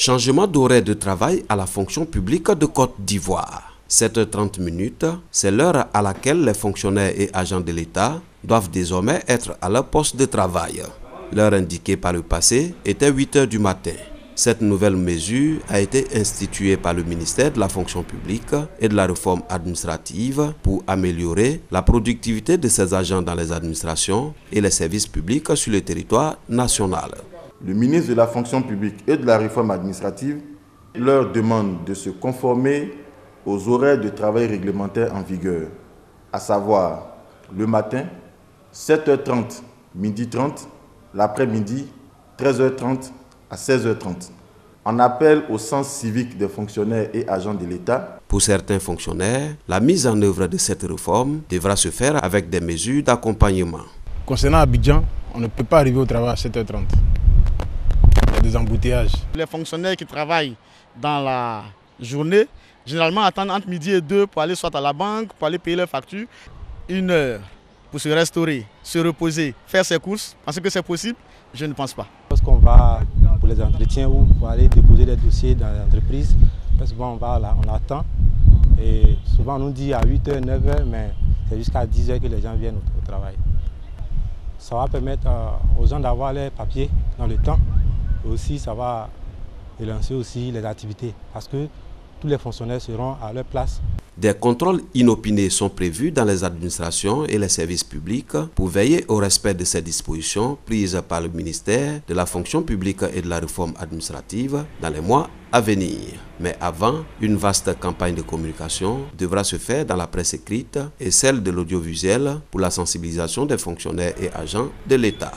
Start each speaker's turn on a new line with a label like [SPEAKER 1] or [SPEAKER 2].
[SPEAKER 1] Changement d'horaire de travail à la fonction publique de Côte d'Ivoire. 7h30, c'est l'heure à laquelle les fonctionnaires et agents de l'État doivent désormais être à leur poste de travail. L'heure indiquée par le passé était 8h du matin. Cette nouvelle mesure a été instituée par le ministère de la fonction publique et de la réforme administrative pour améliorer la productivité de ses agents dans les administrations et les services publics sur le territoire national.
[SPEAKER 2] Le ministre de la fonction publique et de la réforme administrative leur demande de se conformer aux horaires de travail réglementaires en vigueur, à savoir le matin, 7h30, 12h30, l'après-midi, 13h30 à 16h30. En appel au sens civique des fonctionnaires et agents de l'État.
[SPEAKER 1] Pour certains fonctionnaires, la mise en œuvre de cette réforme devra se faire avec des mesures d'accompagnement.
[SPEAKER 3] Concernant Abidjan, on ne peut pas arriver au travail à 7h30. Il y a des embouteillages.
[SPEAKER 4] Les fonctionnaires qui travaillent dans la journée, généralement attendent entre midi et 2 pour aller soit à la banque, pour aller payer leurs factures. 1 heure pour se restaurer, se reposer, faire ses courses. Est-ce que c'est possible? Je ne pense pas.
[SPEAKER 5] Lorsqu'on va pour les entretiens ou pour aller déposer des dossiers dans l'entreprise, souvent on va là, on attend. Et souvent on nous dit à 8h, 9h, mais c'est jusqu'à 10h que les gens viennent au travail. Ça va permettre aux gens d'avoir les papiers dans le temps. Et aussi ça va relancer aussi les activités parce que tous les fonctionnaires seront à leur place.
[SPEAKER 1] Des contrôles inopinés sont prévus dans les administrations et les services publics pour veiller au respect de ces dispositions prises par le ministère de la fonction publique et de la réforme administrative dans les mois à venir. Mais avant, une vaste campagne de communication devra se faire dans la presse écrite et celle de l'audiovisuel pour la sensibilisation des fonctionnaires et agents de l'État.